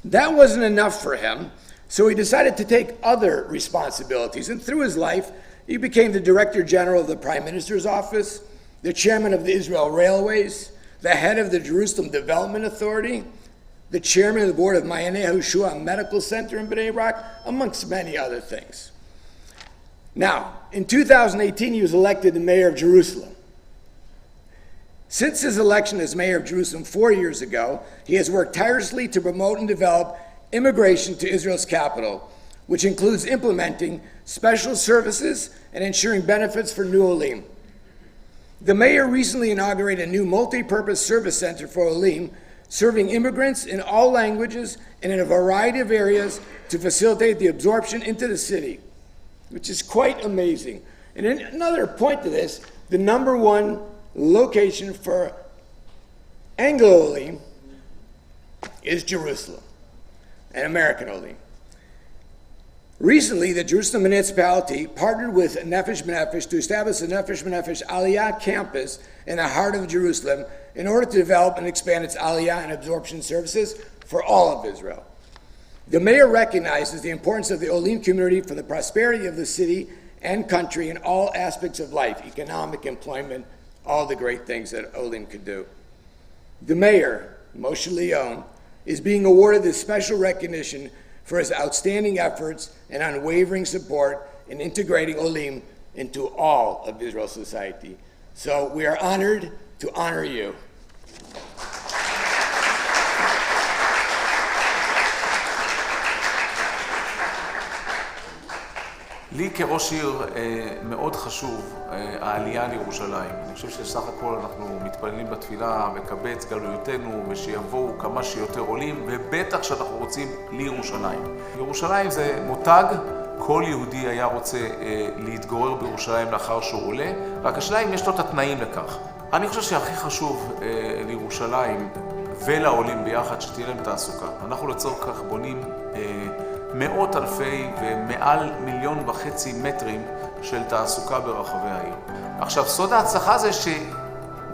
That wasn't enough for him, so he decided to take other responsibilities. And through his life, he became the Director General of the Prime Minister's Office, the Chairman of the Israel Railways, the head of the Jerusalem Development Authority, the Chairman of the Board of Mayane Yehoshua Medical Center in Bonei, amongst many other things. Now, in 2018, he was elected the Mayor of Jerusalem. Since his election as Mayor of Jerusalem 4 years ago, he has worked tirelessly to promote and develop immigration to Israel's capital, which includes implementing special services and ensuring benefits for new Olim. The mayor recently inaugurated a new multi-purpose service center for Olim, serving immigrants in all languages and in a variety of areas to facilitate the absorption into the city, which is quite amazing. And another point to this, the number 1 location for Anglo Olim is Jerusalem, and American Olim. Recently, the Jerusalem municipality partnered with Nefesh B'Nefesh to establish the Nefesh B'Nefesh Aliyah campus in the heart of Jerusalem in order to develop and expand its Aliyah and absorption services for all of Israel. The mayor recognizes the importance of the Olim community for the prosperity of the city and country in all aspects of life, economic, employment, all the great things that Olim could do. The mayor, Moshe Leon, is being awarded this special recognition for his outstanding efforts and unwavering support in integrating Olim into all of Israel's society. So we are honored to honor you. לי כראש עיר מאוד חשוב העלייה לירושלים. אני חושב שסך הכל אנחנו מתפללים בתפילה מקבץ גלויותינו ושיבואו כמה שיותר עולים, ובטח שאנחנו רוצים לירושלים. ירושלים זה מותג, כל יהודי היה רוצה להתגורר בירושלים לאחר שהוא עולה, רק השאלה אם יש לו את התנאים לכך. אני חושב שהכי חשוב לירושלים ולעולים ביחד שתהיה להם תעסוקה. אנחנו לצורך כך בונים מאות אלפי ומעל 1.5 מיליון מטרים של תעסוקה ברחבי העיר. עכשיו, סוד ההצלחה זה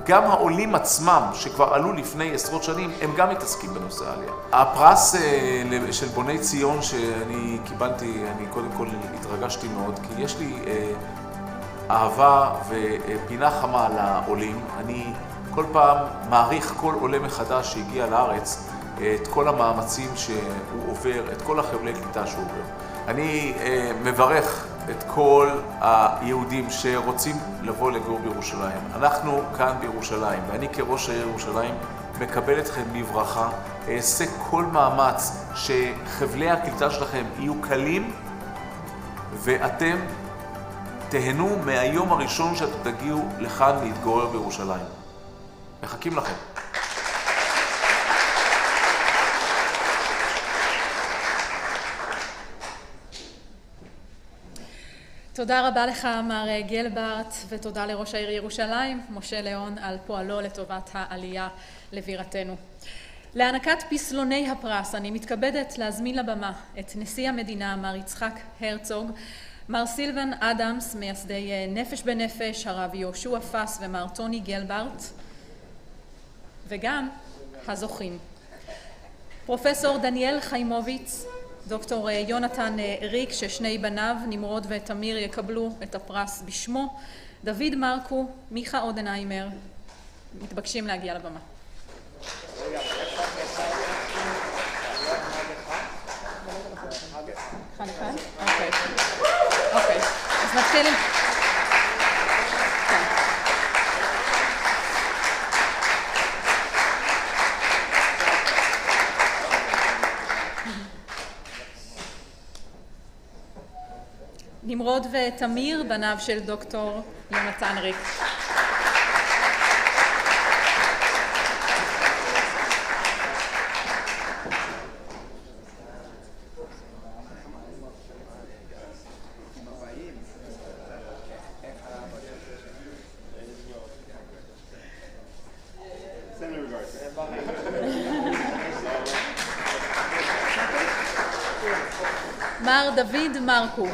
גם העולים עצמם, שכבר עלו לפני עשרות שנים, הם גם מתעסקים בנושא העלייה. הפרס של בוני ציון שאני קיבלתי, אני קודם כל התרגשתי מאוד, כי יש לי אהבה ופינה חמה לעולים. אני כל פעם מעריך כל עולה מחדש שהגיע לארץ, את כל המאמצים שהוא עובר, את כל החבלי קליטה שהוא עובר. אני מברך את כל היהודים שרוצים לבוא לגור בירושלים. אנחנו כאן בירושלים, ואני כראש העיר ירושלים מקבל אתכם בברכה. אעשה כל מאמץ שחבלי הקליטה שלכם יהיו קלים, ואתם תהנו מהיום הראשון שאתם תגיעו לכאן להתגורר בירושלים. מחכים לכם. תודה רבה לך, מר גלברט, ותודה לראש העיר ירושלים, משה ליאון, על פועלו לטובת העלייה לבירתנו. להענקת פסלוני הפרס אני מתכבדת להזמין לבמה את נשיא המדינה, מר יצחק הרצוג, מר סילבן אדמס, מייסדי נפש בנפש, הרב יהושע פס ומר טוני גלברט, וגם הזוכים. פרופסור דניאל חיימוביץ, דוקטור יונתן ריק, ששני בניו, נמרוד ותמיר, יקבלו את הפרס בשמו, דוד מרקו, מיכה אודנהיימר, מתבקשים להגיע לבמה. אוקיי, אז נתחיל. נמרוד ותמיר, בניו של דוקטור יונתן ריק. מר דוד מרקו.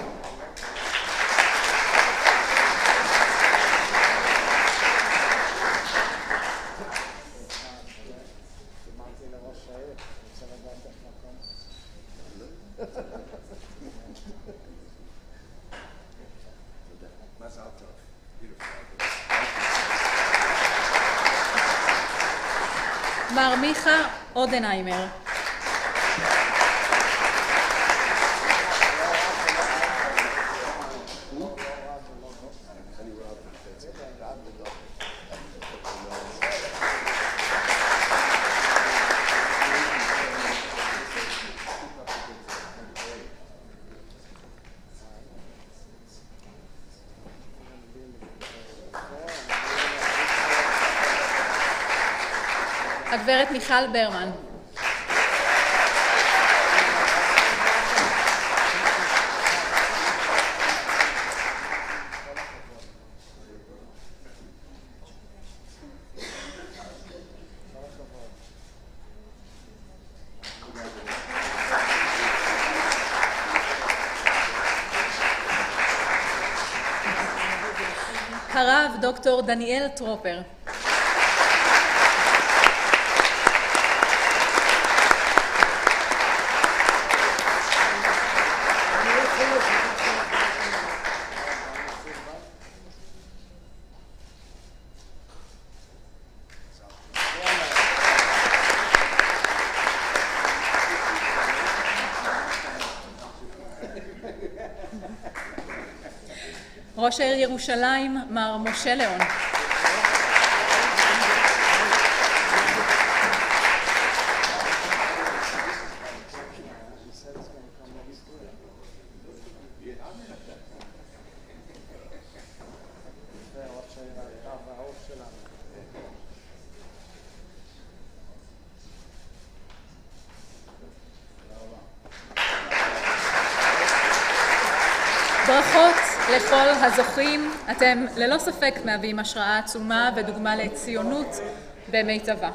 מר מיכה אודנהיימר. הגברת מיכל ברמן. הרב דוקטור דניאל טרופר. ראש העיר ירושלים, מר משה ליאון. ברכות לכל הזוכים, אתם ללא ספק מהווים השראה עצומה ודוגמה לציונות במיטבה.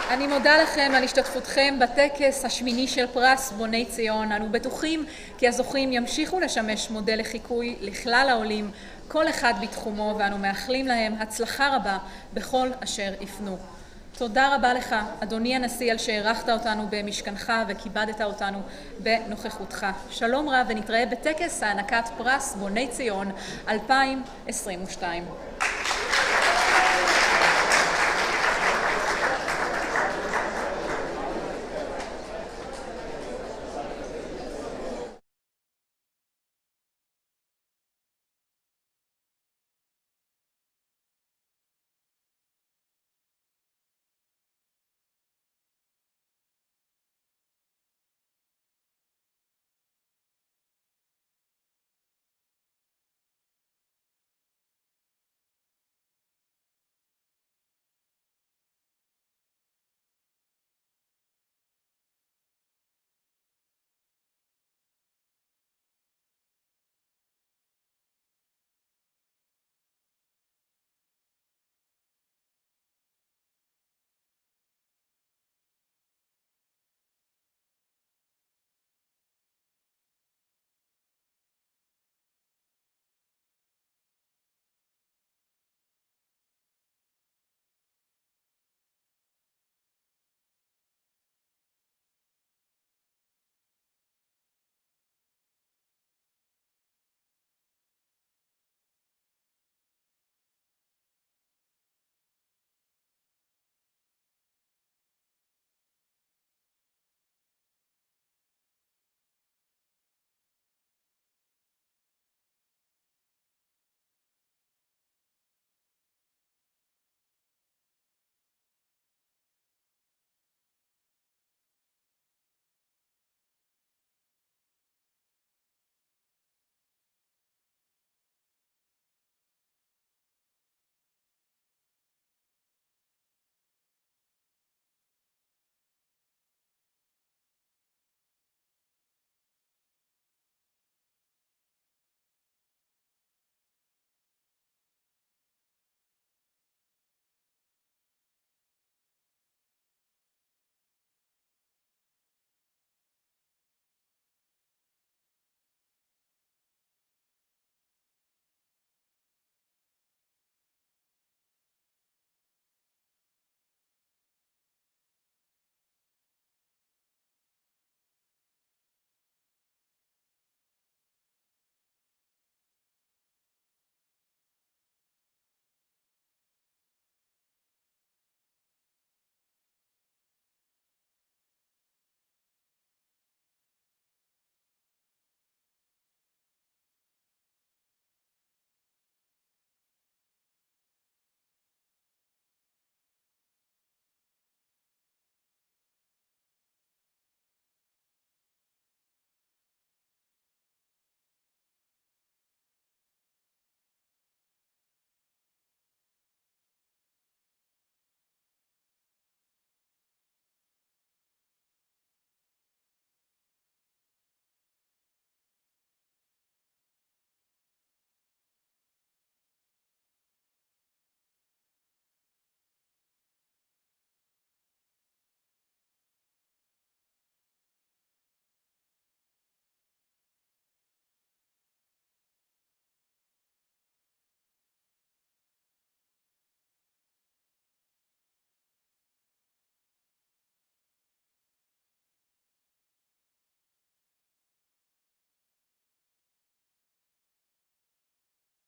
אני מודה לכם על השתתפותכם בטקס השמיני של פרס בוני ציון. אנו בטוחים כי הזוכים ימשיכו לשמש מודל לחיקוי לכלל העולים, כל אחד בתחומו, ואנו מאחלים להם הצלחה רבה בכל אשר יפנו. תודה רבה לך, אדוני הנשיא, על שהערכת אותנו במשכנך וכיבדת אותנו בנוכחותך. שלום רב ונתראה בטקס הענקת פרס בוני ציון 2022.